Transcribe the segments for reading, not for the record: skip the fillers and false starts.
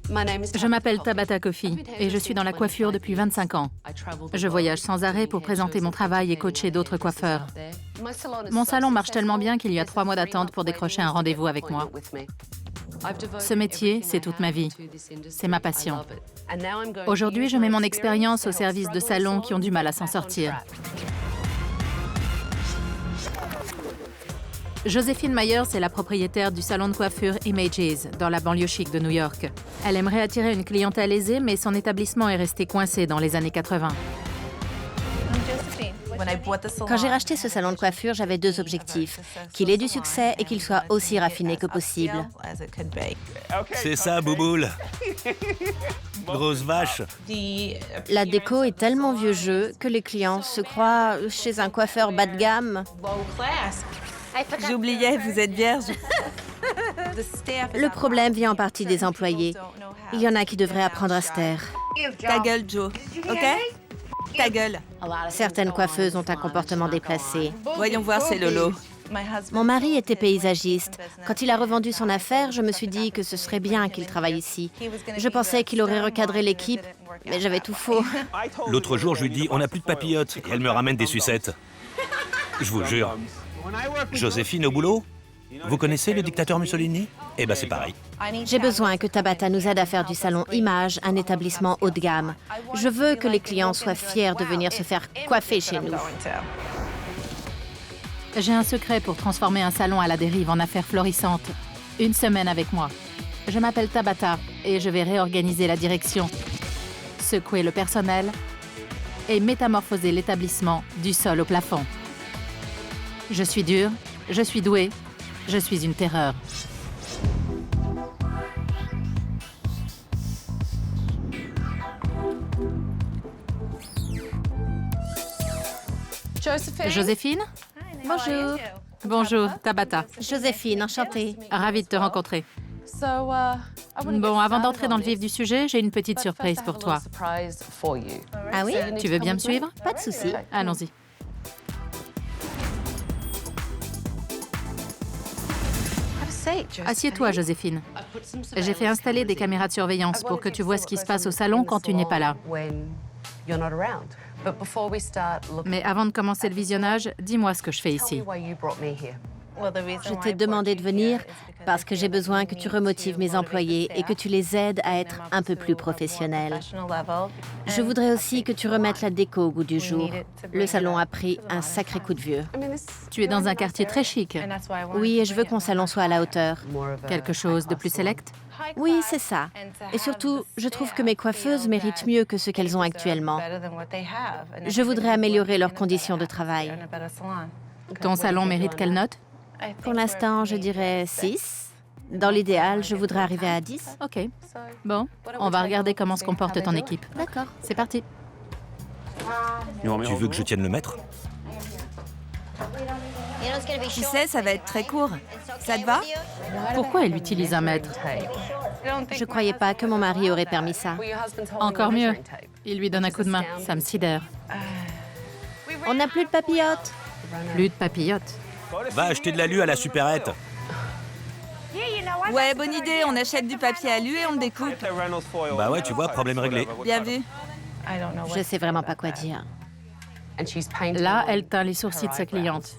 Je m'appelle Tabata Kofi et je suis dans la coiffure depuis 25 ans. Je voyage sans arrêt pour présenter mon travail et coacher d'autres coiffeurs. Mon salon marche tellement bien qu'il y a 3 mois d'attente pour décrocher un rendez-vous avec moi. Ce métier, c'est toute ma vie. C'est ma passion. Aujourd'hui, je mets mon expérience au service de salons qui ont du mal à s'en sortir. Joséphine Myers est la propriétaire du salon de coiffure Images, dans la banlieue chic de New York. Elle aimerait attirer une clientèle aisée, mais son établissement est resté coincé dans les années 80. Quand j'ai racheté ce salon de coiffure, j'avais 2 objectifs. Qu'il ait du succès et qu'il soit aussi raffiné que possible. C'est ça, Bouboule. Grosse vache. La déco est tellement vieux jeu que les clients se croient chez un coiffeur bas de gamme. J'oubliais, vous êtes vierge. Le problème vient en partie des employés. Il y en a qui devraient apprendre à se taire. Ta gueule, Joe. OK? Ta gueule. Certaines coiffeuses ont un comportement déplacé. Voyons voir, c'est Lolo. Mon mari était paysagiste. Quand il a revendu son affaire, je me suis dit que ce serait bien qu'il travaille ici. Je pensais qu'il aurait recadré l'équipe, mais j'avais tout faux. L'autre jour, je lui dis, on n'a plus de papillotes. Et elle me ramène des sucettes. Je vous jure. Joséphine au boulot? Vous connaissez le dictateur Mussolini? Eh ben c'est pareil. J'ai besoin que Tabata nous aide à faire du salon Image un établissement haut de gamme. Je veux que les clients soient fiers de venir se faire coiffer chez nous. J'ai un secret pour transformer un salon à la dérive en affaire florissante. 1 semaine avec moi. Je m'appelle Tabata et je vais réorganiser la direction, secouer le personnel et métamorphoser l'établissement du sol au plafond. Je suis dure, je suis douée, je suis une terreur. Joséphine? Bonjour. Bonjour, Tabata. Joséphine, enchantée. Ravie de te rencontrer. Bon, avant d'entrer dans le vif du sujet, j'ai une petite surprise pour toi. Ah oui? Tu veux bien me suivre? Pas de souci. Allons-y. Assieds-toi, Joséphine. J'ai fait installer des caméras de surveillance pour que tu vois ce qui se passe au salon quand tu n'es pas là. Mais avant de commencer le visionnage, dis-moi ce que je fais ici. Je t'ai demandé de venir parce que j'ai besoin que tu remotives mes employés et que tu les aides à être un peu plus professionnels. Je voudrais aussi que tu remettes la déco au goût du jour. Le salon a pris un sacré coup de vieux. Tu es dans un quartier très chic. Oui, et je veux que mon salon soit à la hauteur. Quelque chose de plus select? Oui, c'est ça. Et surtout, je trouve que mes coiffeuses méritent mieux que ce qu'elles ont actuellement. Je voudrais améliorer leurs conditions de travail. Ton salon mérite quelle note? Pour l'instant, je dirais 6. Dans l'idéal, je voudrais arriver à 10. OK. Bon, on va regarder comment se comporte ton équipe. D'accord. C'est parti. Tu veux que je tienne le mètre? Tu sais, ça va être très court. Ça te va? Pourquoi elle utilise un mètre? Je croyais pas que mon mari aurait permis ça. Encore mieux. Il lui donne un coup de main. Ça me sidère. On n'a plus de papillotes. Plus de papillotes. Va acheter de l'alu à la supérette. Ouais, bonne idée, on achète du papier alu et on le découpe. Bah ouais, tu vois, problème réglé. Bien vu. Je sais vraiment pas quoi dire. Là, elle teint les sourcils de sa cliente.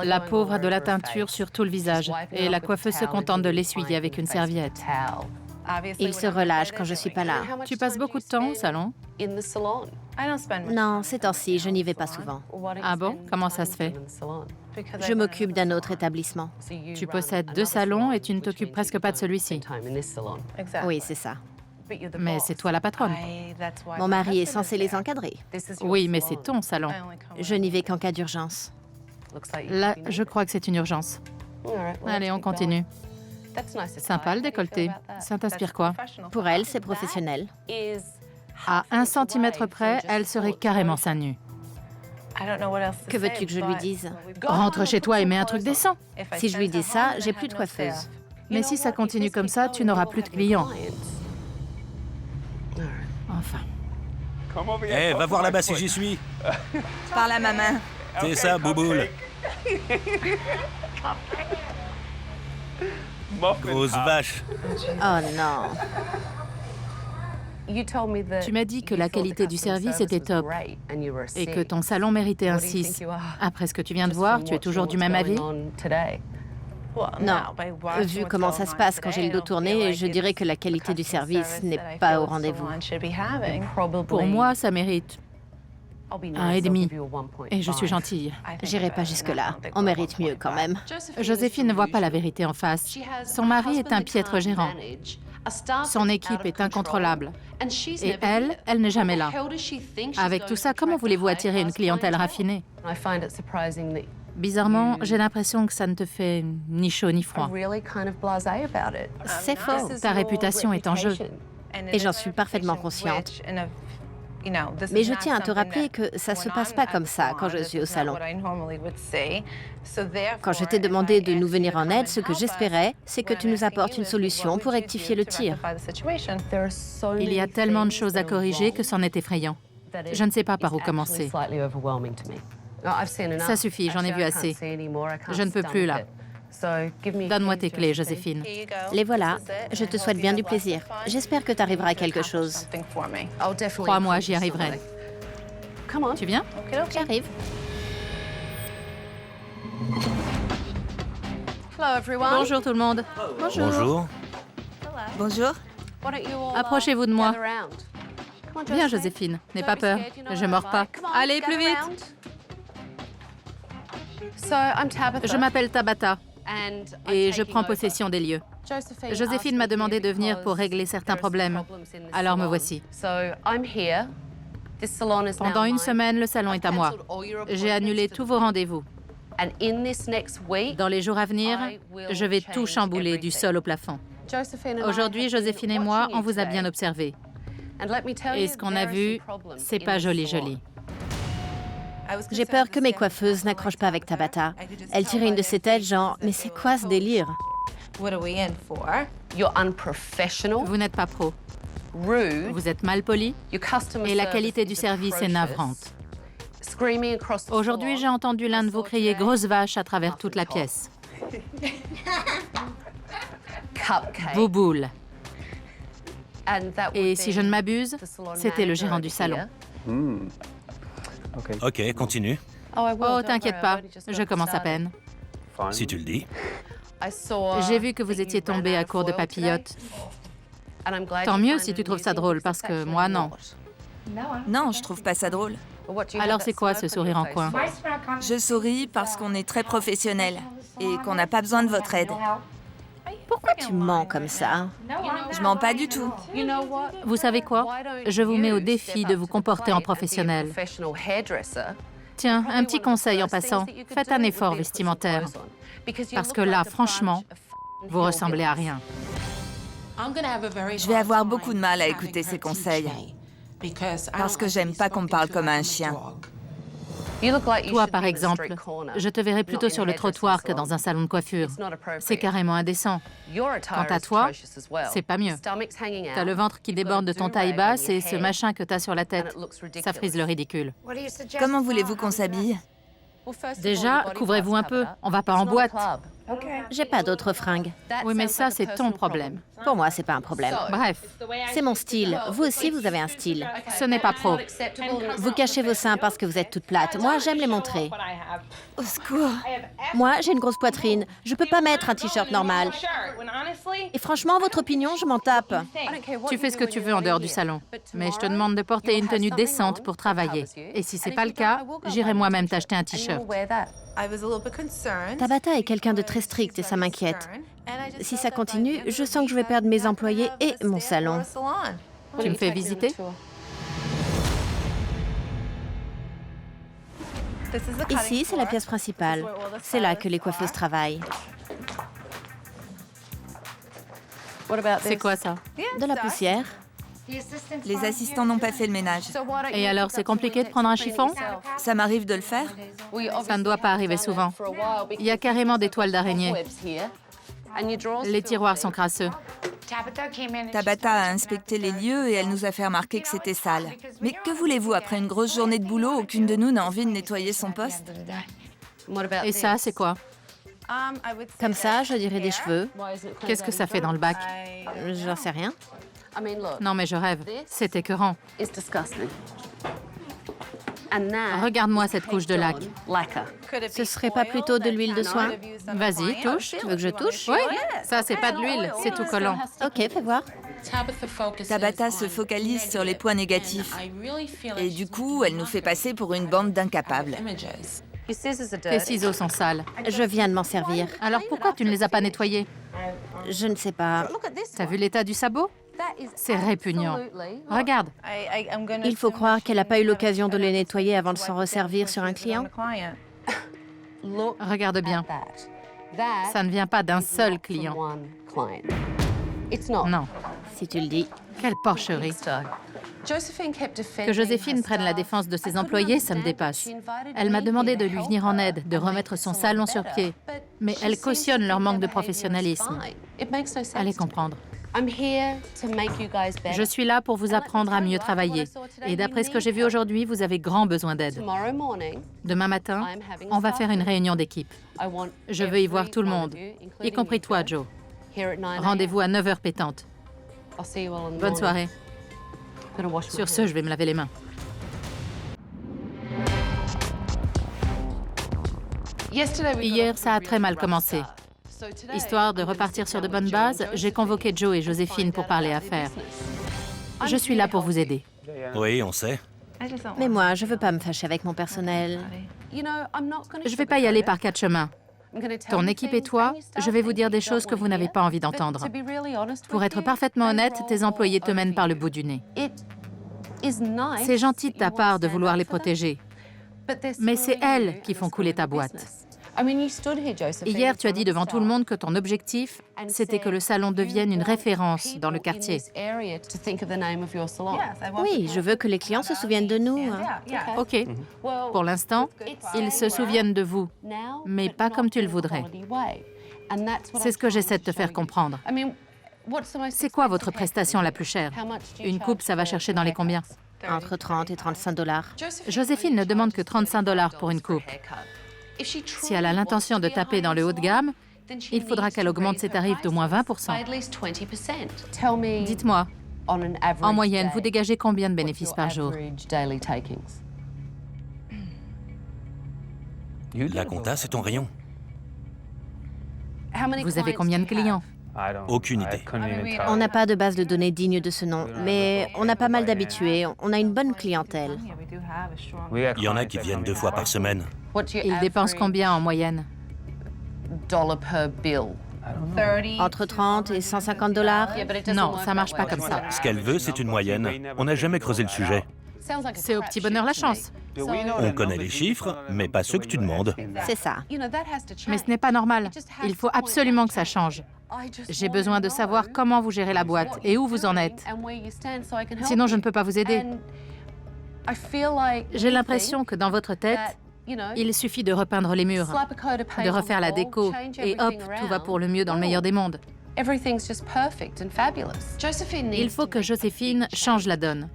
La pauvre a de la teinture sur tout le visage et la coiffeuse se contente de l'essuyer avec une serviette. Il se relâche quand je suis pas là. Tu passes beaucoup de temps au salon? Non, ces temps-ci, je n'y vais pas souvent. Ah bon? Comment ça se fait? Je m'occupe d'un autre établissement. Tu possèdes 2 salons et tu ne t'occupes presque pas de celui-ci. Oui, c'est ça. Mais c'est toi la patronne. Mon mari est censé les encadrer. Oui, mais c'est ton salon. Je n'y vais qu'en cas d'urgence. Là, je crois que c'est une urgence. Allez, on continue. Sympa le décolleté. Ça t'inspire quoi? Pour elle, c'est professionnel. À 1 centimètre près, elle serait carrément seins nus. Que veux-tu que je lui dise? Rentre chez toi et mets un truc décent. Si je lui dis ça, j'ai plus de coiffeuse. Mais si ça continue comme ça, tu n'auras plus de clients. Enfin. Eh, va voir là-bas si j'y suis. Parle à ma main. C'est ça, Bouboule. Grosse vache. Oh non. Tu m'as dit que la qualité du service était top et que ton salon méritait un 6. Après ce que tu viens de voir, tu es toujours du même avis? Non. Vu comment ça se passe quand j'ai le dos tourné, je dirais que la qualité du service n'est pas au rendez-vous. Pour moi, ça mérite 1,5. Et je suis gentille. J'irai pas jusque-là. On mérite mieux quand même. Joséphine ne voit pas la vérité en face. Son mari est un piètre gérant. Son équipe est incontrôlable. Et elle n'est jamais là. Avec tout ça, comment voulez-vous attirer une clientèle raffinée? Bizarrement, j'ai l'impression que ça ne te fait ni chaud ni froid. C'est faux. Ta réputation est en jeu. Et j'en suis parfaitement consciente. Mais je tiens à te rappeler que ça se passe pas comme ça quand je suis au salon. Quand je t'ai demandé de nous venir en aide, ce que j'espérais, c'est que tu nous apportes une solution pour rectifier le tir. Il y a tellement de choses à corriger que c'en est effrayant. Je ne sais pas par où commencer. Ça suffit, j'en ai vu assez. Je ne peux plus là. Donne-moi tes clés, Joséphine. Les voilà. Je te souhaite bien du plaisir. J'espère que tu arriveras à quelque chose. Crois-moi, j'y arriverai. Tu viens? J'arrive. Bonjour tout le monde. Bonjour. Bonjour. Approchez-vous de moi. Viens, Joséphine. N'aie pas peur. Je mords pas. Allez, plus vite. Je m'appelle Tabata et je prends possession des lieux. Joséphine m'a demandé de venir pour régler certains problèmes. Alors me voici. Pendant une semaine, le salon est à moi. J'ai annulé tous vos rendez-vous. Dans les jours à venir, je vais tout chambouler du sol au plafond. Aujourd'hui, Joséphine et moi, on vous a bien observé. Et ce qu'on a vu, c'est pas joli. J'ai peur que mes coiffeuses n'accrochent pas avec Tabata. Elle tirait une de ses têtes genre « Mais c'est quoi ce délire ?» Vous n'êtes pas pro. Vous êtes mal poli et la qualité du service est navrante. Aujourd'hui, j'ai entendu l'un de vous crier « grosse vache » à travers toute la pièce. Bouboule. Et si je ne m'abuse, c'était le gérant du salon. Ok, continue. Oh, t'inquiète pas, je commence à peine. Si tu le dis. J'ai vu que vous étiez tombé à court de papillotes. Tant mieux si tu trouves ça drôle, parce que moi, non. Non, je trouve pas ça drôle. Alors c'est quoi ce sourire en coin? Je souris parce qu'on est très professionnels et qu'on n'a pas besoin de votre aide. Pourquoi tu mens comme ça? Je mens pas du tout. Vous savez quoi? Je vous mets au défi de vous comporter en professionnel. Tiens, un petit conseil en passant. Faites un effort vestimentaire. Parce que là, franchement, vous ressemblez à rien. Je vais avoir beaucoup de mal à écouter ces conseils. Parce que j'aime pas qu'on me parle comme à un chien. Toi, par exemple, je te verrais plutôt sur le trottoir que dans un salon de coiffure. C'est carrément indécent. Quant à toi, c'est pas mieux. T'as le ventre qui déborde de ton taille basse et ce machin que t'as sur la tête. Ça frise le ridicule. Comment voulez-vous qu'on s'habille? Déjà, couvrez-vous un peu. On va pas en boîte. J'ai pas d'autres fringues. Oui, mais ça, c'est ton problème. Pour moi, c'est pas un problème. Bref, C'est mon style. Vous aussi, vous avez un style. ce n'est pas pro. Vous cachez vos seins parce que vous êtes toute plate. Moi, j'aime les montrer. Au secours. Moi, j'ai une grosse poitrine. Je peux pas mettre un t-shirt normal. Et franchement, votre opinion, je m'en tape. Tu fais ce que tu veux en dehors du salon. Mais je te demande de porter une tenue décente pour travailler. Et si c'est pas le cas, j'irai moi-même t'acheter un t-shirt. Tabata est quelqu'un de très strict et ça m'inquiète. Si ça continue, je sens que je vais perdre mes employés et mon salon. Tu me fais visiter? Ici, c'est la pièce principale. C'est là que les coiffeuses travaillent. C'est quoi ça? De la poussière. Les assistants n'ont pas fait le ménage. Et alors, c'est compliqué de prendre un chiffon? Ça m'arrive de le faire. Ça ne doit pas arriver souvent. Il y a carrément des toiles d'araignée. Les tiroirs sont crasseux. Tabata a inspecté les lieux et elle nous a fait remarquer que c'était sale. Mais que voulez-vous, après une grosse journée de boulot, aucune de nous n'a envie de nettoyer son poste? Et ça, c'est quoi? Comme ça, je dirais des cheveux. Qu'est-ce que ça fait dans le bac? J'en sais rien. Non, mais je rêve. C'est écœurant. Regarde-moi cette couche de lac. Ce serait pas plutôt de l'huile de soin? Vas-y, touche. Tu veux que je touche? Oui, ça, c'est pas de l'huile, c'est tout collant. Ok, fais voir. Tabata se focalise sur les points négatifs. Et du coup, elle nous fait passer pour une bande d'incapables. Tes ciseaux sont sales. Je viens de m'en servir. Alors pourquoi tu ne les as pas nettoyés? Je ne sais pas. T'as vu l'état du sabot? C'est répugnant. Regarde. Il faut croire qu'elle n'a pas eu l'occasion de les nettoyer avant de s'en resservir sur un client. Regarde bien. Ça ne vient pas d'un seul client. Non. Si tu le dis. Quelle porcherie. Que Joséphine prenne la défense de ses employés, ça me dépasse. Elle m'a demandé de lui venir en aide, de remettre son salon sur pied. Mais elle cautionne leur manque de professionnalisme. Allez comprendre. Je suis là pour vous apprendre à mieux travailler. Et d'après ce que j'ai vu aujourd'hui, vous avez grand besoin d'aide. Demain matin, on va faire une réunion d'équipe. Je veux y voir tout le monde, y compris toi, Joe. Rendez-vous à 9h pétante. Bonne soirée. Sur ce, je vais me laver les mains. Hier, ça a très mal commencé. Histoire de repartir sur de bonnes bases, j'ai convoqué Joe et Joséphine pour parler affaires. Je suis là pour vous aider. Oui, on sait. Mais moi, je veux pas me fâcher avec mon personnel. Je vais pas y aller par 4 chemins. Ton équipe et toi, je vais vous dire des choses que vous n'avez pas envie d'entendre. Pour être parfaitement honnête, tes employés te mènent par le bout du nez. C'est gentil de ta part de vouloir les protéger, mais c'est elles qui font couler ta boîte. Hier, tu as dit devant tout le monde que ton objectif, c'était que le salon devienne une référence dans le quartier. Oui, je veux que les clients se souviennent de nous. OK. Pour l'instant, ils se souviennent de vous, mais pas comme tu le voudrais. C'est ce que j'essaie de te faire comprendre. C'est quoi votre prestation la plus chère? Une coupe, ça va chercher dans les combien? Entre 30 et 35 $. Joséphine ne demande que 35 $ pour une coupe. Si elle a l'intention de taper dans le haut de gamme, il faudra qu'elle augmente ses tarifs d'au moins 20%. Dites-moi, en moyenne, vous dégagez combien de bénéfices par jour? La compta, c'est ton rayon. Vous avez combien de clients? Aucune idée. On n'a pas de base de données digne de ce nom, mais on a pas mal d'habitués. On a une bonne clientèle. Il y en a qui viennent 2 fois par semaine. Ils dépensent combien en moyenne? Entre 30 et 150 $. Non, ça marche pas comme ça. Ce qu'elle veut, c'est une moyenne. On n'a jamais creusé le sujet. C'est au petit bonheur la chance. On connaît les chiffres, mais pas ceux que tu demandes. C'est ça. Mais ce n'est pas normal. Il faut absolument que ça change. J'ai besoin de savoir comment vous gérez la boîte et où vous en êtes. Sinon, je ne peux pas vous aider. J'ai l'impression que dans votre tête, il suffit de repeindre les murs, de refaire la déco, et hop, tout va pour le mieux dans le meilleur des mondes. Il faut que Joséphine change la donne.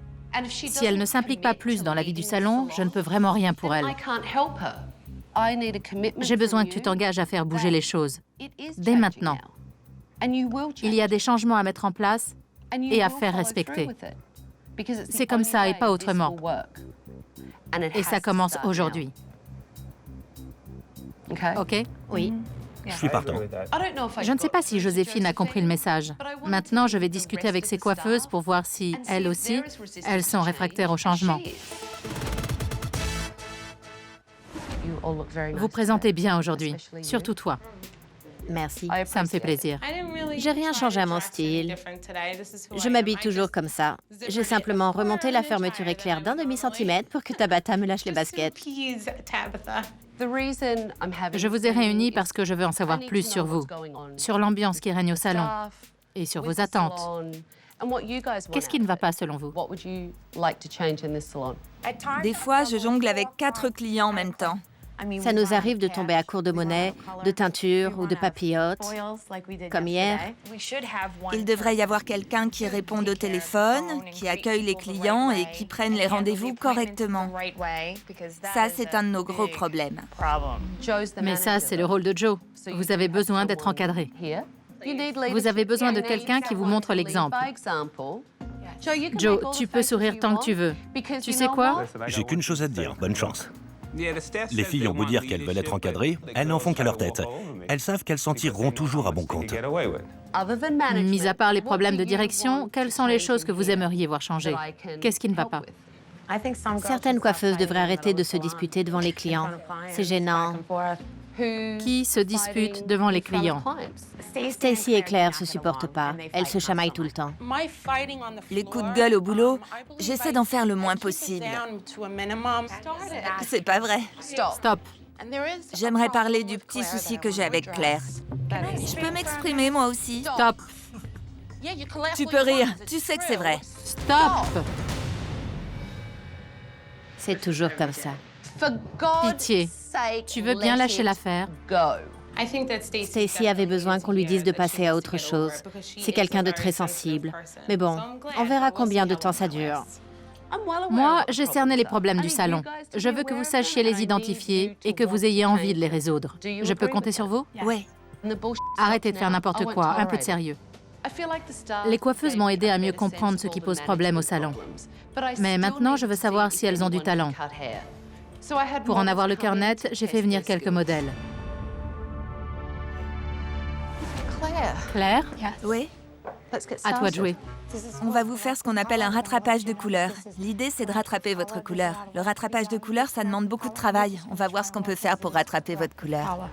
Si elle ne s'implique pas plus dans la vie du salon, je ne peux vraiment rien pour elle. J'ai besoin que tu t'engages à faire bouger les choses, dès maintenant. Il y a des changements à mettre en place et à faire respecter. C'est comme ça et pas autrement. Et ça commence aujourd'hui. OK? Oui. Je suis partant. Je ne sais pas si Joséphine a compris le message. Maintenant, je vais discuter avec ses coiffeuses pour voir si, elles aussi, elles sont réfractaires au changement. Vous présentez bien aujourd'hui, surtout toi. Merci. Ça me fait plaisir. J'ai rien changé à mon style. Je m'habille toujours comme ça. J'ai simplement remonté la fermeture éclair d'un demi-centimètre pour que Tabata me lâche les baskets. Je vous ai réunis parce que je veux en savoir plus sur vous, sur l'ambiance qui règne au salon et sur vos attentes. Qu'est-ce qui ne va pas selon vous? Des fois, je jongle avec 4 clients en même temps. Ça nous arrive de tomber à court de monnaie, de teinture ou de papillotes, comme hier. Il devrait y avoir quelqu'un qui réponde au téléphone, qui accueille les clients et qui prenne les rendez-vous correctement. Ça, c'est un de nos gros problèmes. Mais ça, c'est le rôle de Joe. Vous avez besoin d'être encadré. Vous avez besoin de quelqu'un qui vous montre l'exemple. Joe, tu peux sourire tant que tu veux. Tu sais quoi? J'ai qu'une chose à te dire, bonne chance. Les filles ont beau dire qu'elles veulent être encadrées, elles n'en font qu'à leur tête. Elles savent qu'elles s'en tireront toujours à bon compte. Mis à part les problèmes de direction, quelles sont les choses que vous aimeriez voir changer? Qu'est-ce qui ne va pas? Certaines coiffeuses devraient arrêter de se disputer devant les clients. C'est gênant. Qui se dispute devant les clients? Stacy et Claire se supportent pas. Elles se chamaillent tout le temps. Les coups de gueule au boulot, j'essaie d'en faire le moins possible. C'est pas vrai. Stop. J'aimerais parler du petit souci que j'ai avec Claire. Je peux m'exprimer moi aussi? Stop. Tu peux rire, tu sais que c'est vrai. Stop. C'est toujours comme ça. Pitié. Tu veux bien lâcher l'affaire? Stacy avait besoin qu'on lui dise de passer à autre chose. C'est quelqu'un de très sensible. Mais bon, on verra combien de temps ça dure. Moi, j'ai cerné les problèmes du salon. Je veux que vous sachiez les identifier et que vous ayez envie de les résoudre. Je peux compter sur vous? Ouais. Arrêtez de faire n'importe quoi, un peu de sérieux. Les coiffeuses m'ont aidé à mieux comprendre ce qui pose problème au salon. Mais maintenant, je veux savoir si elles ont du talent. Pour en avoir le cœur net, j'ai fait venir quelques modèles. Claire, Oui. à toi de jouer. On va vous faire ce qu'on appelle un rattrapage de couleurs. L'idée, c'est de rattraper votre couleur. Le rattrapage de couleurs, ça demande beaucoup de travail. On va voir ce qu'on peut faire pour rattraper votre couleur.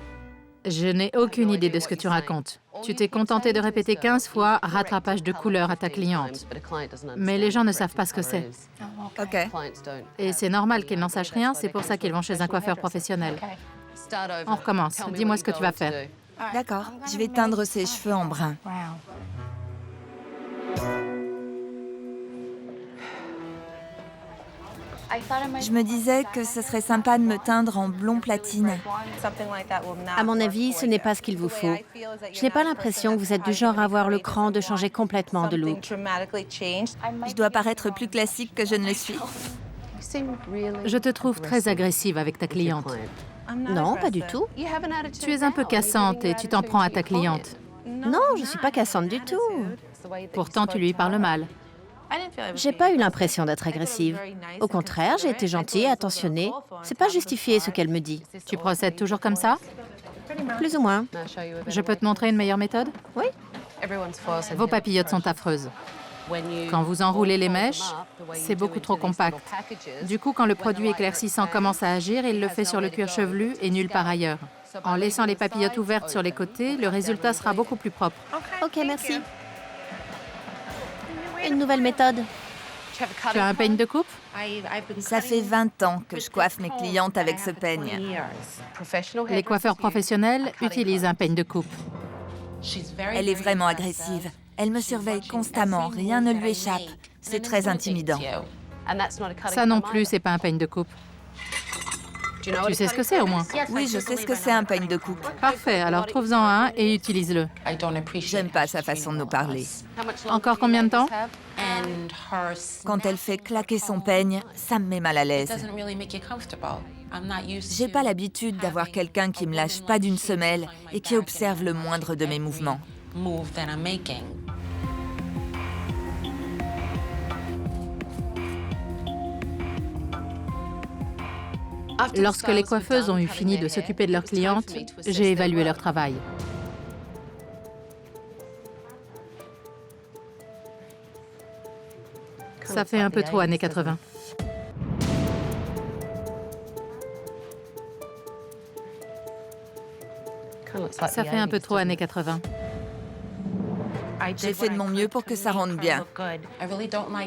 Je n'ai aucune idée de ce que tu racontes. Tu t'es contenté de répéter 15 fois « rattrapage de couleur » à ta cliente. Mais les gens ne savent pas ce que c'est. OK. Et c'est normal qu'ils n'en sachent rien, c'est pour ça qu'ils vont chez un coiffeur professionnel. On recommence. Dis-moi ce que tu vas faire. D'accord. Je vais teindre ses cheveux en brun. Je me disais que ce serait sympa de me teindre en blond platine. À mon avis, ce n'est pas ce qu'il vous faut. Je n'ai pas l'impression que vous êtes du genre à avoir le cran de changer complètement de look. Je dois paraître plus classique que je ne le suis. Je te trouve très agressive avec ta cliente. Non, pas du tout. Tu es un peu cassante et tu t'en prends à ta cliente. Non, je ne suis pas cassante du tout. Pourtant, tu lui parles mal. J'ai pas eu l'impression d'être agressive. Au contraire, j'ai été gentille et attentionnée. C'est pas justifié ce qu'elle me dit. Tu procèdes toujours comme ça? Plus ou moins. Je peux te montrer une meilleure méthode? Oui. Vos papillotes sont affreuses. Quand vous enroulez les mèches, c'est beaucoup trop compact. Du coup, quand le produit éclaircissant commence à agir, il le fait sur le cuir chevelu et nulle part ailleurs. En laissant les papillotes ouvertes sur les côtés, le résultat sera beaucoup plus propre. Ok, merci. Une nouvelle méthode. Tu as un peigne de coupe? Ça fait 20 ans que je coiffe mes clientes avec ce peigne. Les coiffeurs professionnels utilisent un peigne de coupe. Elle est vraiment agressive. Elle me surveille constamment, rien ne lui échappe. C'est très intimidant. Ça non plus, c'est pas un peigne de coupe. Tu sais ce que c'est au moins? Oui, je sais ce que c'est un peigne de coupe. Parfait, alors trouve-en un et utilise-le. J'aime pas sa façon de nous parler. Encore combien de temps? Quand elle fait claquer son peigne, ça me met mal à l'aise. J'ai pas l'habitude d'avoir quelqu'un qui me lâche pas d'une semelle et qui observe le moindre de mes mouvements. Lorsque les coiffeuses ont eu fini de s'occuper de leurs clientes, j'ai évalué leur travail. Ça fait un peu trop années 80. Ça fait un peu trop années 80. J'ai fait de mon mieux pour que ça rende bien.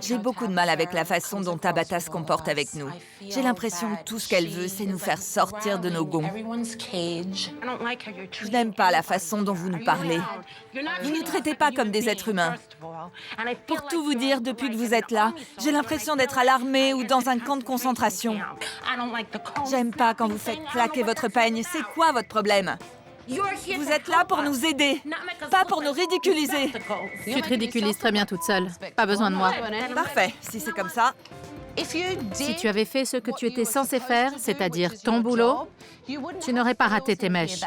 J'ai beaucoup de mal avec la façon dont Tabata se comporte avec nous. J'ai l'impression que tout ce qu'elle veut, c'est nous faire sortir de nos gonds. Je n'aime pas la façon dont vous nous parlez. Vous ne nous traitez pas comme des êtres humains. Pour tout vous dire, depuis que vous êtes là, j'ai l'impression d'être à l'armée ou dans un camp de concentration. J'aime pas quand vous faites claquer votre peigne. C'est quoi votre problème? Vous êtes là pour nous aider, pas pour nous ridiculiser. Tu te ridiculises très bien toute seule. Pas besoin de moi. Parfait, si c'est comme ça. Si tu avais fait ce que tu étais censé faire, c'est-à-dire ton boulot, tu n'aurais pas raté tes mèches.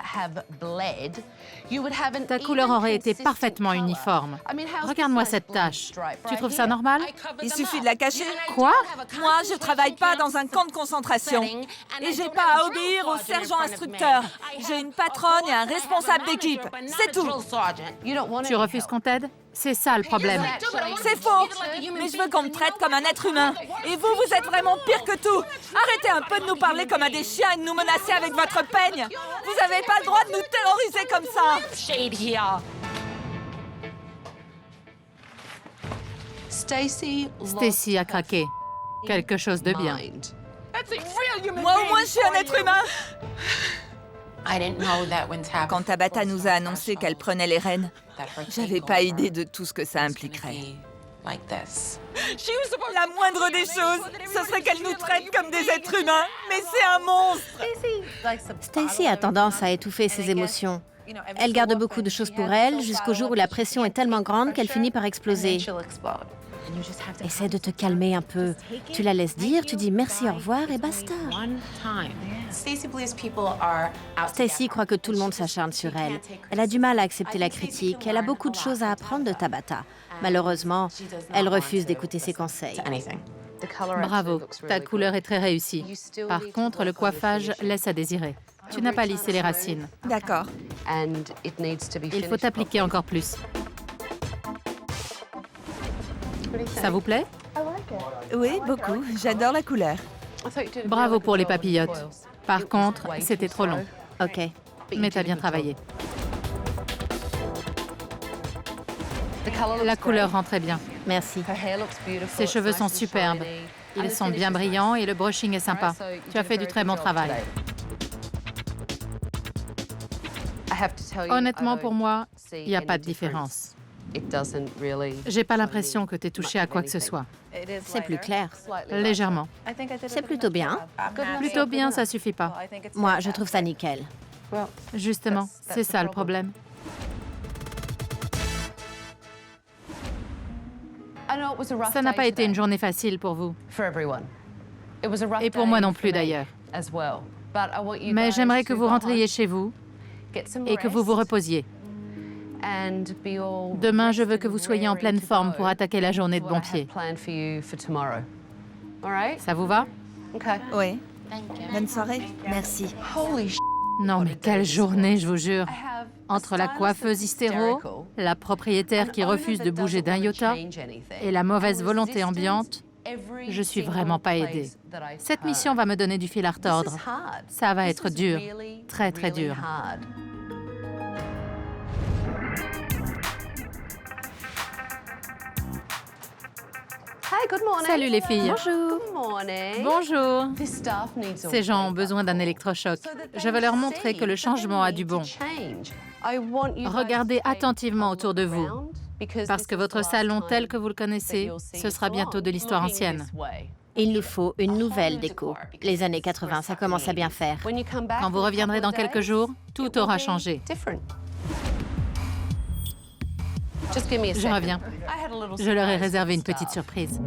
Ta couleur aurait été parfaitement uniforme. Regarde-moi cette tache. Tu trouves ça normal? Il suffit de la cacher. Quoi? Moi, je travaille pas dans un camp de concentration. Et j'ai pas à obéir au sergent instructeur. J'ai une patronne et un responsable d'équipe. C'est tout. Tu refuses qu'on t'aide? C'est ça le problème. C'est faux. Mais je veux qu'on me traite comme un être humain. Et vous, vous êtes vraiment pire que tout. Arrêtez un peu de nous parler comme à des chiens et de nous menacer avec votre peigne. Vous avez pas le droit de nous terroriser comme ça. Stacy a craqué. Quelque chose de bien. Moi, au moins, je suis un être humain. Quand Tabata nous a annoncé qu'elle prenait les rênes, j'avais pas idée de tout ce que ça impliquerait. La moindre des choses, ce serait qu'elle nous traite comme des êtres humains. Mais c'est un monstre. Stacy a tendance à étouffer ses émotions. Elle garde beaucoup de choses pour elle jusqu'au jour où la pression est tellement grande qu'elle finit par exploser. Essaie de te calmer un peu. Tu la laisses dire, tu dis merci, au revoir et basta. Stacy croit que tout le monde s'acharne sur elle. Elle a du mal à accepter la critique. Elle a beaucoup de choses à apprendre de Tabata. Malheureusement, elle refuse d'écouter ses conseils. Bravo, ta couleur est très réussie. Par contre, le coiffage laisse à désirer. Tu n'as pas lissé les racines. D'accord. Il faut appliquer encore plus. Ça vous plaît? Oui, beaucoup. J'adore la couleur. Bravo pour les papillotes. Par contre, c'était trop long. Ok. Mais t'as bien travaillé. La couleur rend très bien. Merci. Ses cheveux sont superbes. Ils sont bien brillants et le brushing est sympa. Tu as fait du très bon travail. Honnêtement, pour moi, il n'y a pas de différence. J'ai pas l'impression que tu es touché à quoi que ce soit. C'est plus clair. Légèrement. C'est plutôt bien. Plutôt bien, ça suffit pas. Moi, je trouve ça nickel. Justement, c'est ça le problème. Ça n'a pas été une journée facile pour vous. Et pour moi non plus d'ailleurs. Mais j'aimerais que vous rentriez chez vous et que vous vous reposiez. Demain, je veux que vous soyez en pleine forme pour attaquer la journée de bon pied. Ça vous va? Oui. Bonne soirée. Merci. Non, mais quelle journée, je vous jure. Entre la coiffeuse hystéro, la propriétaire qui refuse de bouger d'un iota et la mauvaise volonté ambiante, je suis vraiment pas aidée. Cette mission va me donner du fil à retordre. Ça va être dur, très très dur. Salut les filles. Bonjour. Bonjour. Ces gens ont besoin d'un électrochoc. Je veux leur montrer que le changement a du bon. Regardez attentivement autour de vous, parce que votre salon tel que vous le connaissez, ce sera bientôt de l'histoire ancienne. Il nous faut une nouvelle déco. Les années 80, ça commence à bien faire. Quand vous reviendrez dans quelques jours, tout aura changé. Je reviens. Je leur ai réservé une petite surprise.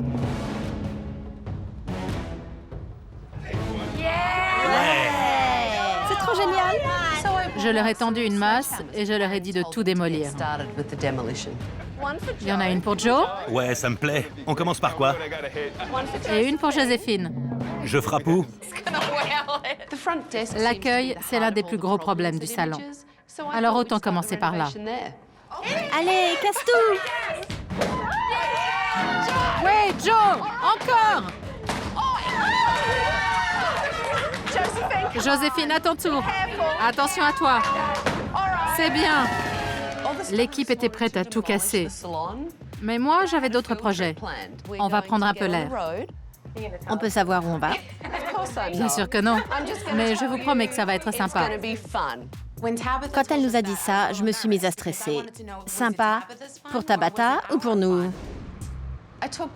C'est trop génial. Je leur ai tendu une masse et je leur ai dit de tout démolir. Il y en a une pour Joe Ouais, ça me plaît. On commence par quoi? et une pour Joséphine. Je frappe où? L'accueil, c'est l'un des plus gros problèmes du salon. Alors autant commencer par là. Allez, casse tout. Ouais, Joe! Encore! Joséphine, à ton tour. Attention à toi. C'est bien. L'équipe était prête à tout casser. Mais moi, j'avais d'autres projets. On va prendre un peu l'air. On peut savoir où on va? Bien sûr que non. Mais je vous promets que ça va être sympa. Quand elle nous a dit ça, je me suis mise à stresser. Sympa? Pour Tabata ou pour nous?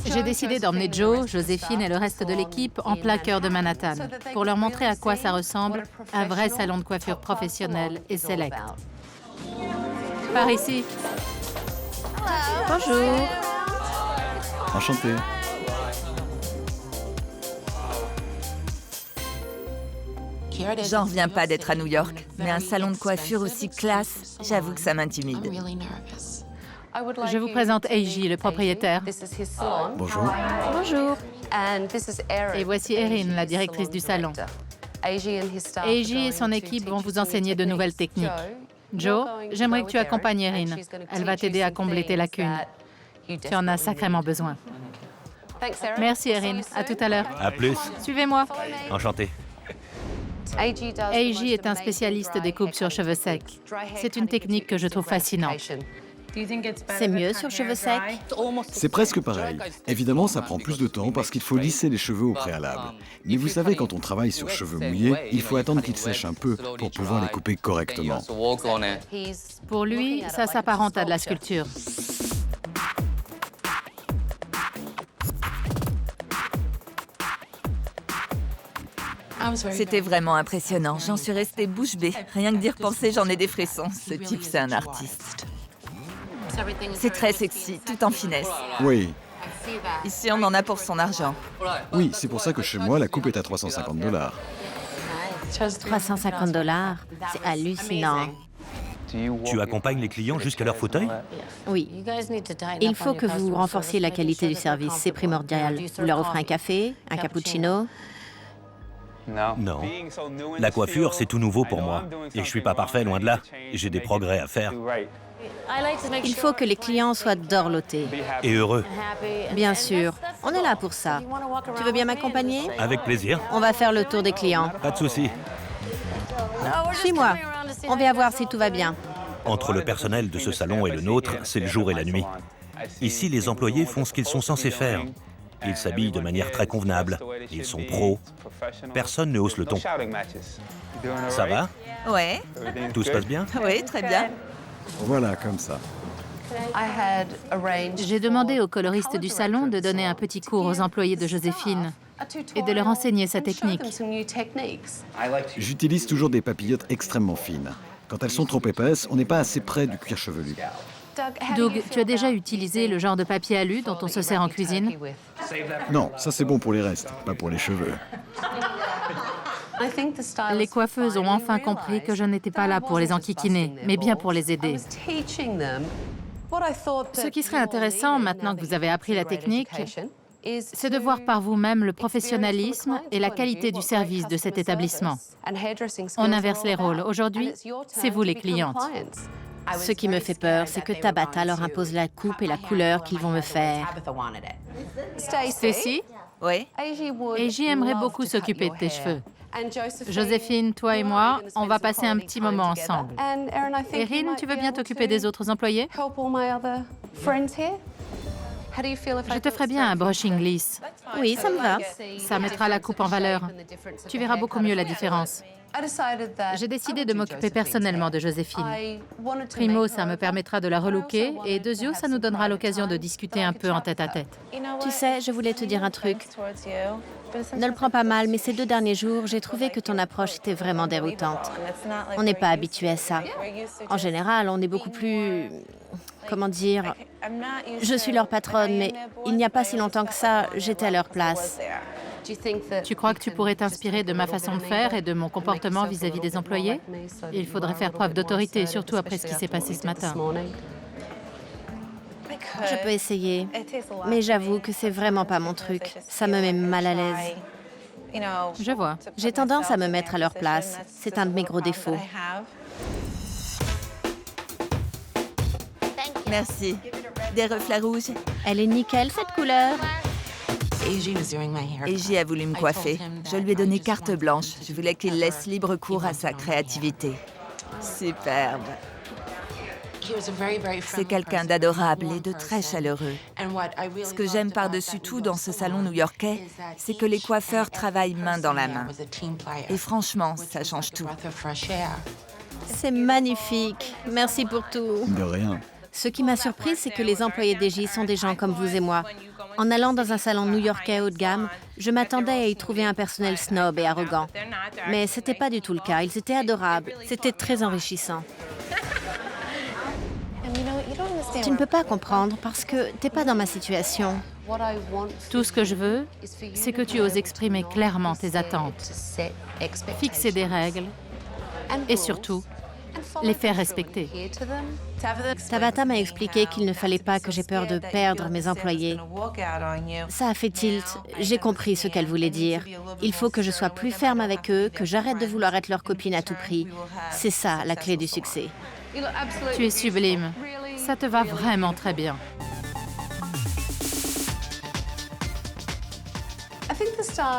J'ai décidé d'emmener Joe, Joséphine et le reste de l'équipe en plein cœur de Manhattan pour leur montrer à quoi ça ressemble, un vrai salon de coiffure professionnel et select. Par ici. Bonjour. Enchanté. J'en reviens pas d'être à New York, mais un salon de coiffure aussi classe, j'avoue que ça m'intimide. Je vous présente Eiji, le propriétaire. Bonjour. Bonjour. Et voici Erin, la directrice du salon. Eiji et son équipe vont vous enseigner de nouvelles techniques. Joe, j'aimerais que tu accompagnes Erin. Elle va t'aider à combler tes lacunes. Tu en as sacrément besoin. Merci Erin, à tout à l'heure. À plus. Suivez-moi. Enchanté. Eiji est un spécialiste des coupes sur cheveux secs. C'est une technique que je trouve fascinante. C'est mieux sur cheveux secs? C'est presque pareil. Évidemment, ça prend plus de temps parce qu'il faut lisser les cheveux au préalable. Mais vous savez, quand on travaille sur cheveux mouillés, il faut attendre qu'ils sèchent un peu pour pouvoir les couper correctement. Pour lui, ça s'apparente à de la sculpture. C'était vraiment impressionnant, j'en suis restée bouche bée. Rien que d'y repenser, j'en ai des frissons. Ce type, c'est un artiste. C'est très sexy, tout en finesse. Oui, Ici, on en a pour son argent. oui, c'est pour ça que chez moi, la coupe est à $350. 350 $. C'est hallucinant. Tu accompagnes les clients jusqu'à leur fauteuil? Oui. Il faut que vous renforciez la qualité du service, c'est primordial. Vous leur offrez un café, un cappuccino. Non. La coiffure, c'est tout nouveau pour moi. Et je suis pas parfait, loin de là. J'ai des progrès à faire. Il faut que les clients soient dorlotés. Et heureux. Bien sûr, on est là pour ça. Tu veux bien m'accompagner? Avec plaisir. On va faire le tour des clients. Pas de souci. Suis-moi. On vient voir si tout va bien. Entre le personnel de ce salon et le nôtre, c'est le jour et la nuit. Ici, les employés font ce qu'ils sont censés faire. Ils s'habillent de manière très convenable. Ils sont pros. Personne ne hausse le ton. Ça va? Ouais, Tout se passe bien? oui, très bien. Voilà, comme ça. J'ai demandé au coloriste du salon de donner un petit cours aux employés de Joséphine et de leur enseigner sa technique. J'utilise toujours des papillotes extrêmement fines. Quand elles sont trop épaisses, on n'est pas assez près du cuir chevelu. Doug, tu as déjà utilisé le genre de papier alu dont on se sert en cuisine? Non, ça c'est bon pour les restes, pas pour les cheveux. Les coiffeuses ont enfin compris que je n'étais pas là pour les enquiquiner, mais bien pour les aider. Ce qui serait intéressant, maintenant que vous avez appris la technique, c'est de voir par vous-même le professionnalisme et la qualité du service de cet établissement. On inverse les rôles. Aujourd'hui, c'est vous les clientes. Ce qui me fait peur, c'est que Tabata leur impose la coupe et la couleur qu'ils vont me faire. Stacy, Oui, Eiji aimerait beaucoup s'occuper de tes cheveux. Joséphine, toi et moi, on va passer un petit moment ensemble. Erin, tu veux bien t'occuper des autres employés? Je te ferai bien un brushing lisse. Oui, ça me va. Ça mettra la coupe en valeur. Tu verras beaucoup mieux la différence. J'ai décidé de m'occuper personnellement de Joséphine. Primo, ça me permettra de la relooker, et deuxio, ça nous donnera l'occasion de discuter un peu en tête-à-tête. Tu sais, je voulais te dire un truc. Ne le prends pas mal, mais ces 2 derniers jours, j'ai trouvé que ton approche était vraiment déroutante. On n'est pas habitué à ça. En général, on est beaucoup plus... Comment dire? Je suis leur patronne, mais il n'y a pas si longtemps que ça, j'étais à leur place. Tu crois que tu pourrais t'inspirer de ma façon de faire et de mon comportement vis-à-vis des employés? Il faudrait faire preuve d'autorité, surtout après ce qui s'est passé ce matin. Je peux essayer, mais j'avoue que c'est vraiment pas mon truc. Ça me met mal à l'aise. Je vois. J'ai tendance à me mettre à leur place. C'est un de mes gros défauts. merci. Des reflets rouges. Elle est nickel, cette couleur. Eiji a voulu me coiffer. Je lui ai donné carte blanche. Je voulais qu'il laisse libre cours à sa créativité. Superbe. C'est quelqu'un d'adorable et de très chaleureux. Ce que j'aime par-dessus tout dans ce salon new-yorkais, c'est que les coiffeurs travaillent main dans la main. Et franchement, ça change tout. C'est magnifique. Merci pour tout. De rien. Ce qui m'a surpris, c'est que les employés d'Eji sont des gens comme vous et moi. En allant dans un salon new-yorkais haut de gamme, je m'attendais à y trouver un personnel snob et arrogant. Mais ce n'était pas du tout le cas. Ils étaient adorables. C'était très enrichissant. Tu ne peux pas comprendre parce que tu n'es pas dans ma situation. Tout ce que je veux, c'est que tu oses exprimer clairement tes attentes, fixer des règles et surtout, les faire respecter. Tabata m'a expliqué qu'il ne fallait pas que j'aie peur de perdre mes employés. Ça a fait tilt. J'ai compris ce qu'elle voulait dire. Il faut que je sois plus ferme avec eux, que j'arrête de vouloir être leur copine à tout prix. C'est ça, la clé du succès. Tu es sublime. Ça te va vraiment très bien.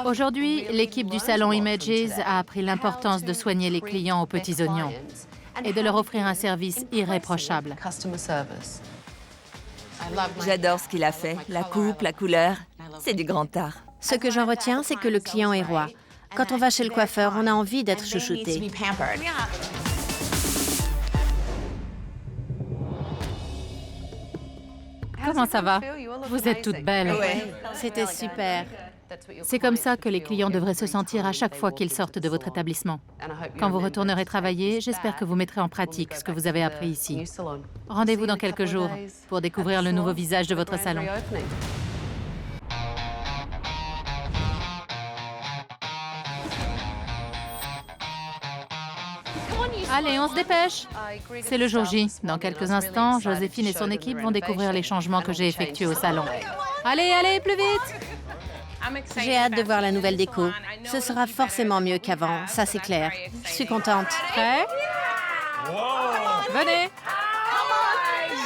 Aujourd'hui, l'équipe du salon Images a appris l'importance de soigner les clients aux petits oignons et de leur offrir un service irréprochable. J'adore ce qu'il a fait. La coupe, la couleur, c'est du grand art. Ce que j'en retiens, c'est que le client est roi. Quand on va chez le coiffeur, on a envie d'être chouchouté. Comment ça va? Vous êtes toutes belles. Ouais. C'était super. C'est comme ça que les clients devraient se sentir à chaque fois qu'ils sortent de votre établissement. Quand vous retournerez travailler, j'espère que vous mettrez en pratique ce que vous avez appris ici. Rendez-vous dans quelques jours pour découvrir le nouveau visage de votre salon. Allez, on se dépêche. C'est le jour J. Dans quelques instants, Joséphine et son équipe vont découvrir les changements que j'ai effectués au salon. Allez, allez, plus vite! J'ai hâte de voir la nouvelle déco. Ce sera forcément mieux qu'avant, ça c'est clair. Je suis contente. Prêt? Venez!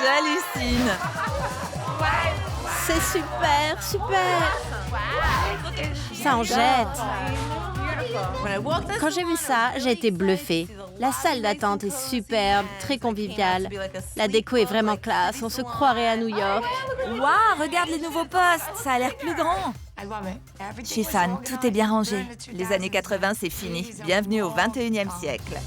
J'hallucine. C'est super, super. Ça en jette. Quand j'ai vu ça, j'ai été bluffée. La salle d'attente est superbe, très conviviale. La déco est vraiment classe, on se croirait à New York. Waouh, regarde les nouveaux postes, ça a l'air plus grand. Je suis fan, tout est bien rangé. Les années 80, c'est fini. Bienvenue au 21e siècle.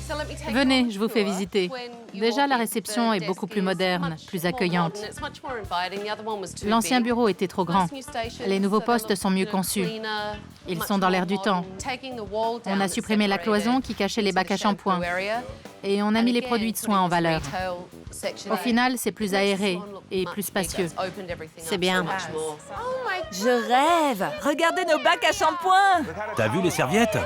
Venez, je vous fais visiter. Déjà, la réception est beaucoup plus moderne, plus accueillante. L'ancien bureau était trop grand. Les nouveaux postes sont mieux conçus. Ils sont dans l'air du temps. On a supprimé la cloison qui cachait les bacs à shampoing. Et on a mis les produits de soins en valeur. Au final, c'est plus aéré et plus spacieux. C'est bien. Je rêve. Regardez nos bacs à shampoing. T'as vu les serviettes?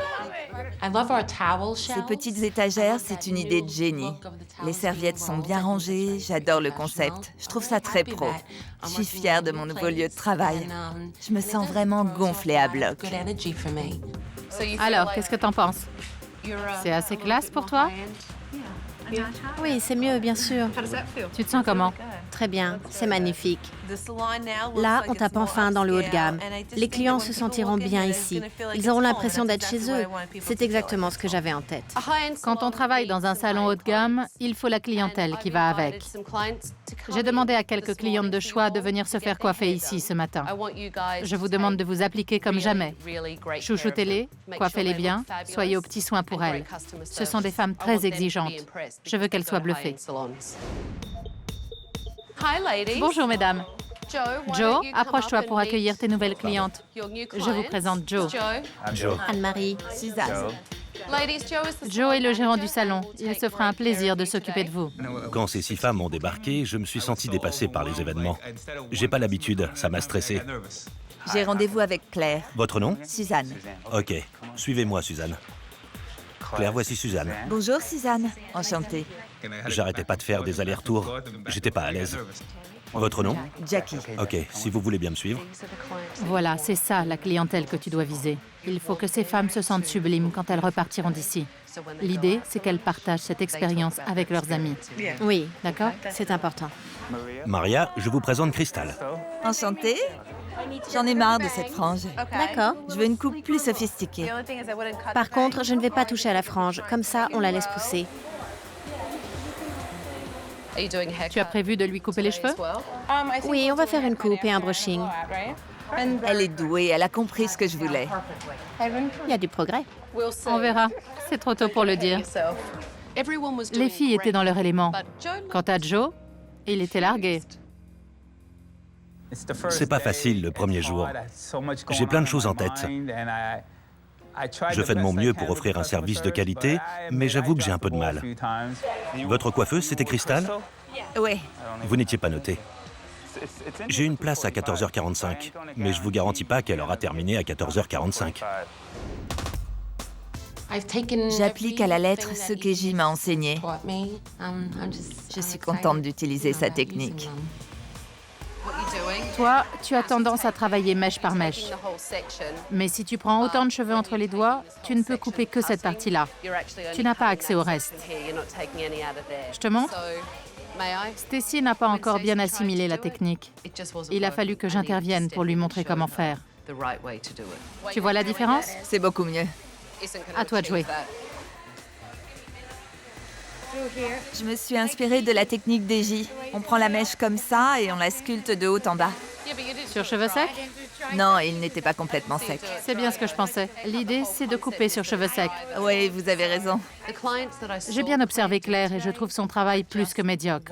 Ces petites étagères, c'est une idée de génie. Les serviettes sont bien rangées, j'adore le concept. Je trouve ça très pro. Je suis fière de mon nouveau lieu de travail. Je me sens vraiment gonflée à bloc. Alors, qu'est-ce que t'en penses? C'est assez classe pour toi? Oui, c'est mieux, bien sûr. Tu te sens comment? Très bien, c'est magnifique. Là, on tape enfin dans le haut de gamme. Les clients se sentiront bien ici. Ils auront l'impression d'être chez eux. C'est exactement ce que j'avais en tête. Quand on travaille dans un salon haut de gamme, il faut la clientèle qui va avec. J'ai demandé à quelques clientes de choix de venir se faire coiffer ici ce matin. Je vous demande de vous appliquer comme jamais. Chouchoutez-les, coiffez-les bien, soyez aux petits soins pour elles. Ce sont des femmes très exigeantes. Je veux qu'elles soient bluffées. Bonjour, mesdames. Joe, approche-toi pour accueillir tes nouvelles clientes. Je vous présente Joe. Joe. Anne-Marie. Suzanne. Joe est le gérant du salon. Il se fera un plaisir de s'occuper de vous. Quand ces 6 femmes ont débarqué, je me suis senti dépassé par les événements. J'ai pas l'habitude, ça m'a stressé. J'ai rendez-vous avec Claire. Votre nom? Suzanne. Ok, suivez-moi, Suzanne. Claire, voici Suzanne. Bonjour Suzanne. Enchantée. J'arrêtais pas de faire des allers-retours. J'étais pas à l'aise. Votre nom? Jackie. Ok, si vous voulez bien me suivre. Voilà, c'est ça la clientèle que tu dois viser. Il faut que ces femmes se sentent sublimes quand elles repartiront d'ici. L'idée, c'est qu'elles partagent cette expérience avec leurs amis. Oui, D'accord? c'est important. Maria, je vous présente Crystal. Enchantée. J'en ai marre de cette frange. D'accord. Je veux une coupe plus sophistiquée. Par contre, je ne vais pas toucher à la frange. Comme ça, on la laisse pousser. Tu as prévu de lui couper les cheveux? Oui, on va faire une coupe et un brushing. Elle est douée, elle a compris ce que je voulais. Il y a du progrès. On verra. C'est trop tôt pour le dire. Les filles étaient dans leur élément. Quant à Joe, il était largué. C'est pas facile le premier jour. J'ai plein de choses en tête. Je fais de mon mieux pour offrir un service de qualité, mais j'avoue que j'ai un peu de mal. Votre coiffeuse, c'était Crystal? Oui. Vous n'étiez pas noté. J'ai une place à 14h45, mais je vous garantis pas qu'elle aura terminé à 14h45. J'applique à la lettre ce qu'Eji m'a enseigné. Je suis contente d'utiliser sa technique. Toi, tu as tendance à travailler mèche par mèche. Mais si tu prends autant de cheveux entre les doigts, tu ne peux couper que cette partie-là. Tu n'as pas accès au reste. Je te montre? Stacy n'a pas encore bien assimilé la technique. Il a fallu que j'intervienne pour lui montrer comment faire. Tu vois la différence? C'est beaucoup mieux. À toi de jouer. Je me suis inspirée de la technique d'Eji. On prend la mèche comme ça et on la sculpte de haut en bas. Sur cheveux secs? Non, il n'était pas complètement sec. C'est bien ce que je pensais. L'idée, c'est de couper sur cheveux secs. Oui, vous avez raison. J'ai bien observé Claire et je trouve son travail plus que médiocre.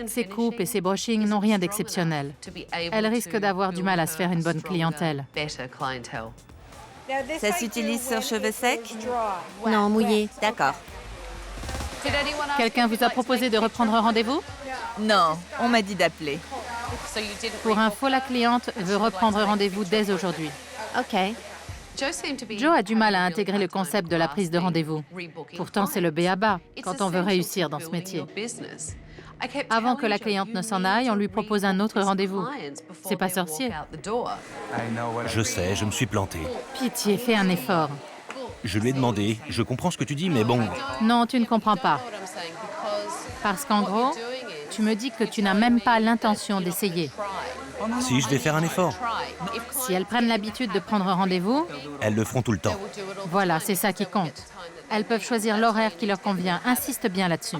Ses coupes et ses brushings n'ont rien d'exceptionnel. Elle risque d'avoir du mal à se faire une bonne clientèle. Ça s'utilise sur cheveux secs? Non, mouillé. D'accord. Quelqu'un vous a proposé de reprendre rendez-vous? Non, on m'a dit d'appeler. Pour info, la cliente veut reprendre rendez-vous dès aujourd'hui. OK. Joe a du mal à intégrer le concept de la prise de rendez-vous. Pourtant, c'est le b.a.-ba quand on veut réussir dans ce métier. Avant que la cliente ne s'en aille, on lui propose un autre rendez-vous. C'est pas sorcier. Je sais, je me suis planté. Pitié, fais un effort. Je lui ai demandé, je comprends ce que tu dis, mais bon... Non, tu ne comprends pas. Parce qu'en gros, tu me dis que tu n'as même pas l'intention d'essayer. Si, je vais faire un effort. Si elles prennent l'habitude de prendre rendez-vous, Elles le feront tout le temps. voilà, c'est ça qui compte. Elles peuvent choisir l'horaire qui leur convient. Insiste bien là-dessus.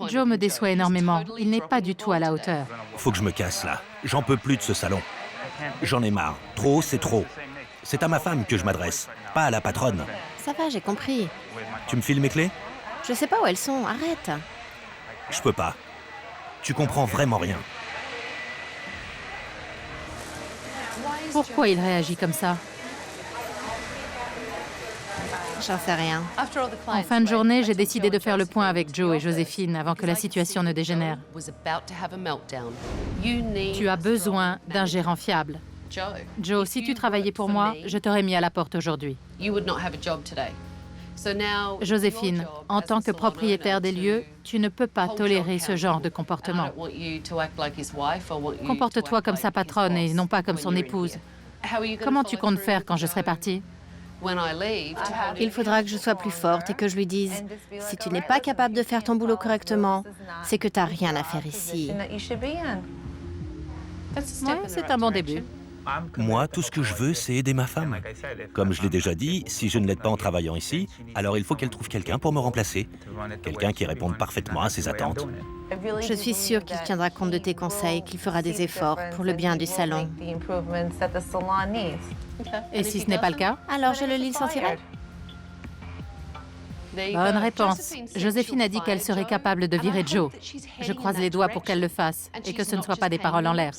Joe me déçoit énormément. Il n'est pas du tout à la hauteur. Faut que je me casse, là. J'en peux plus de ce salon. J'en ai marre. Trop, c'est trop. C'est à ma femme que je m'adresse, pas à la patronne. Ça va, j'ai compris. Tu me files mes clés? Je sais pas où elles sont, arrête. Je peux pas. Tu comprends vraiment rien. Pourquoi il réagit comme ça? J'en sais rien. En fin de journée, j'ai décidé de faire le point avec Joe et Joséphine avant que la situation ne dégénère. Tu as besoin d'un gérant fiable. Joe, si tu travaillais pour moi, je t'aurais mis à la porte aujourd'hui. Joséphine, en tant que propriétaire des lieux, tu ne peux pas tolérer ce genre de comportement. Comporte-toi comme sa patronne et non pas comme son épouse. Comment tu comptes faire quand je serai partie? Il faudra que je sois plus forte et que je lui dise « Si tu n'es pas capable de faire ton boulot correctement, c'est que tu n'as rien à faire ici. » Ouais, c'est un bon début. Moi, tout ce que je veux, c'est aider ma femme. Comme je l'ai déjà dit, si je ne l'aide pas en travaillant ici, alors il faut qu'elle trouve quelqu'un pour me remplacer. Quelqu'un qui réponde parfaitement à ses attentes. Je suis sûre qu'il tiendra compte de tes conseils, qu'il fera des efforts pour le bien du salon. Et si ce n'est pas le cas? Alors je le licencierai? Bonne réponse. Joséphine a dit qu'elle serait capable de virer Joe. Je croise les doigts pour qu'elle le fasse et que ce ne soit pas des paroles en l'air.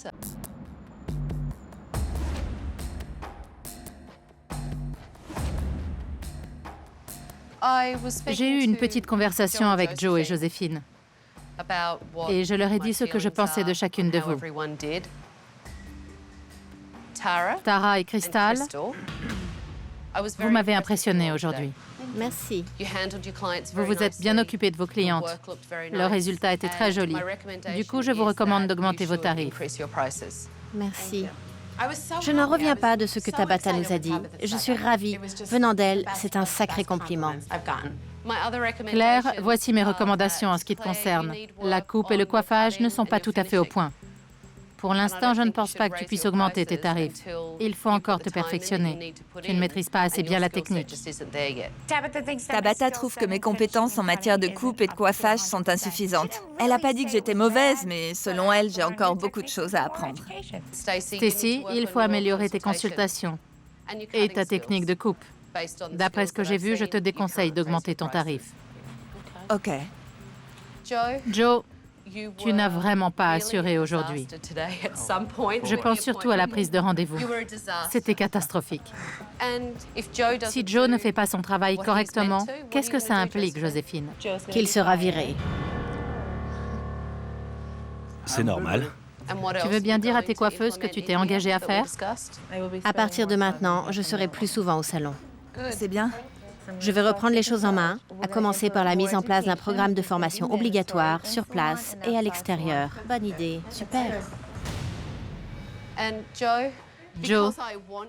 J'ai eu une petite conversation avec Joe et Joséphine. Et je leur ai dit ce que je pensais de chacune de vous. Tara et Crystal, vous m'avez impressionné aujourd'hui. Merci. Vous vous êtes bien occupé de vos clientes. Le résultat était très joli. Du coup, je vous recommande d'augmenter vos tarifs. Merci. Je n'en reviens pas de ce que Tabata nous a dit. Je suis ravie. Venant d'elle, c'est un sacré compliment. Claire, voici mes recommandations en ce qui te concerne. La coupe et le coiffage ne sont pas tout à fait au point. Pour l'instant, je ne pense pas que tu puisses augmenter tes tarifs. Il faut encore te perfectionner. Tu ne maîtrises pas assez bien la technique. Tabata trouve que mes compétences en matière de coupe et de coiffage sont insuffisantes. Elle n'a pas dit que j'étais mauvaise, mais selon elle, j'ai encore beaucoup de choses à apprendre. Stacy, il faut améliorer tes consultations et ta technique de coupe. D'après ce que j'ai vu, je te déconseille d'augmenter ton tarif. OK. Joe, tu n'as vraiment pas assuré aujourd'hui. Je pense surtout à la prise de rendez-vous. C'était catastrophique. Si Joe ne fait pas son travail correctement, qu'est-ce que ça implique, Joséphine? Qu'il sera viré. C'est normal. Tu veux bien dire à tes coiffeuses que tu t'es engagée à faire? À partir de maintenant, je serai plus souvent au salon. C'est bien. Je vais reprendre les choses en main, à commencer par la mise en place d'un programme de formation obligatoire sur place et à l'extérieur. Bonne idée, super. Joe,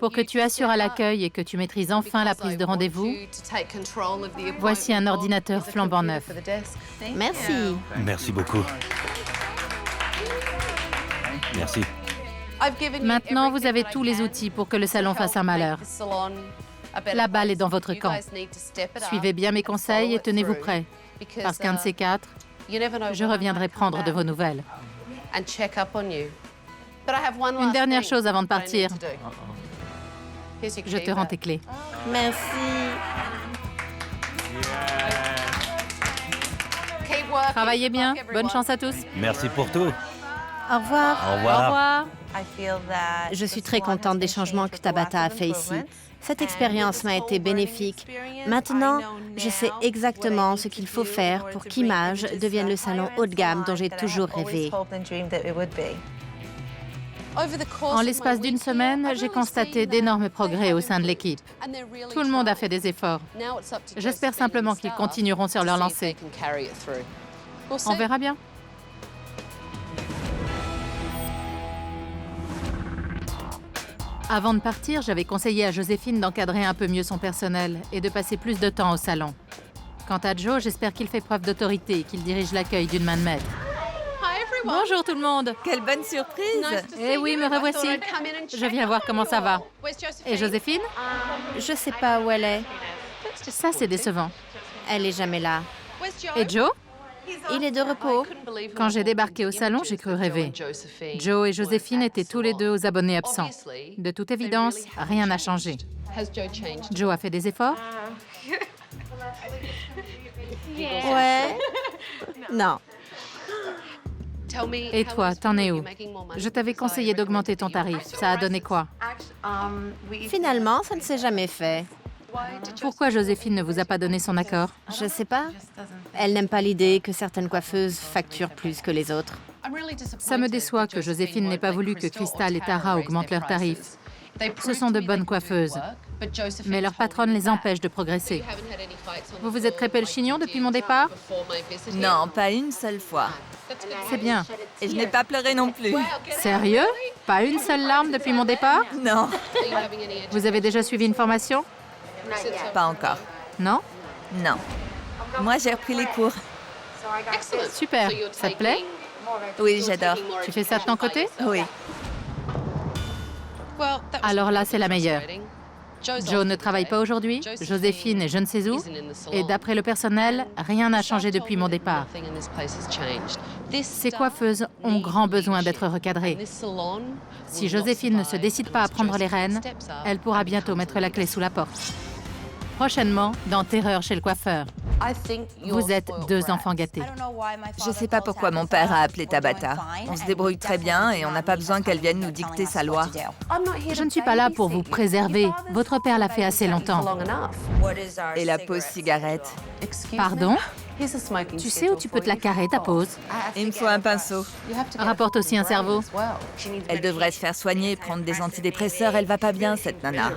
pour que tu assures à l'accueil et que tu maîtrises enfin la prise de rendez-vous, voici un ordinateur flambant neuf. Merci. Merci beaucoup. Merci. Maintenant, vous avez tous les outils pour que le salon fasse un malheur. La balle est dans votre camp. Suivez bien mes conseils et tenez-vous prêts, parce qu'un de ces quatre, je reviendrai prendre de vos nouvelles. Une dernière chose avant de partir. Je te rends tes clés. Merci. Travaillez bien. Bonne chance à tous. Merci pour tout. Au revoir. Au Au revoir. revoir. Je suis très contente des changements que Tabata a fait ici. Cette expérience m'a été bénéfique. Maintenant, je sais exactement ce qu'il faut faire pour qu'Image devienne le salon haut de gamme dont j'ai toujours rêvé. En l'espace d'une semaine, j'ai constaté d'énormes progrès au sein de l'équipe. Tout le monde a fait des efforts. J'espère simplement qu'ils continueront sur leur lancée. On verra bien. Avant de partir, j'avais conseillé à Joséphine d'encadrer un peu mieux son personnel et de passer plus de temps au salon. Quant à Joe, j'espère qu'il fait preuve d'autorité et qu'il dirige l'accueil d'une main de maître. Bonjour tout le monde. Quelle bonne surprise! Eh oui, me revoici. Je viens voir comment ça va. Et Joséphine? Je sais pas où elle est. Ça, c'est décevant. Elle est jamais là. Et Joe? Il est de repos. Quand j'ai débarqué au salon, j'ai cru rêver. Joe et Joséphine étaient tous les deux aux abonnés absents. De toute évidence, rien n'a changé. Joe a fait des efforts? Ouais. Non. Et toi, t'en es où? Je t'avais conseillé d'augmenter ton tarif. Ça a donné quoi? Finalement, ça ne s'est jamais fait. Pourquoi Joséphine ne vous a pas donné son accord? Je sais pas. Elle n'aime pas l'idée que certaines coiffeuses facturent plus que les autres. Ça me déçoit que Joséphine n'ait pas voulu que Crystal et Tara augmentent leurs tarifs. Ce sont de bonnes coiffeuses, mais leur patronne les empêche de progresser. Vous vous êtes crêpé le chignon depuis mon départ? Non, pas une seule fois. C'est bien. Et je n'ai pas pleuré non plus. Sérieux? Pas une seule larme depuis mon départ? Non, Vous avez déjà suivi une formation? pas encore. Non? Non. Moi, j'ai repris les cours. Super. Ça te plaît? Oui, j'adore. Tu fais ça de ton côté? Oui. Alors là, c'est la meilleure. Joe ne travaille pas aujourd'hui, Joséphine est je ne sais où, et d'après le personnel, rien n'a changé depuis mon départ. Ces coiffeuses ont grand besoin d'être recadrées. Si Joséphine ne se décide pas à prendre les rênes, elle pourra bientôt mettre la clé sous la porte. Prochainement, dans Terreur chez le coiffeur. Vous êtes deux enfants gâtés. Je sais pas pourquoi mon père a appelé Tabata. On se débrouille très bien et on n'a pas besoin qu'elle vienne nous dicter sa loi. Je ne suis pas là pour vous préserver. Votre père l'a fait assez longtemps. Et la pause cigarette. Pardon? Tu sais où tu peux te la carrer, ta pause? Il me faut un pinceau. Rapporte aussi un cerveau. Elle devrait se faire soigner, prendre des antidépresseurs. Elle va pas bien, cette nana.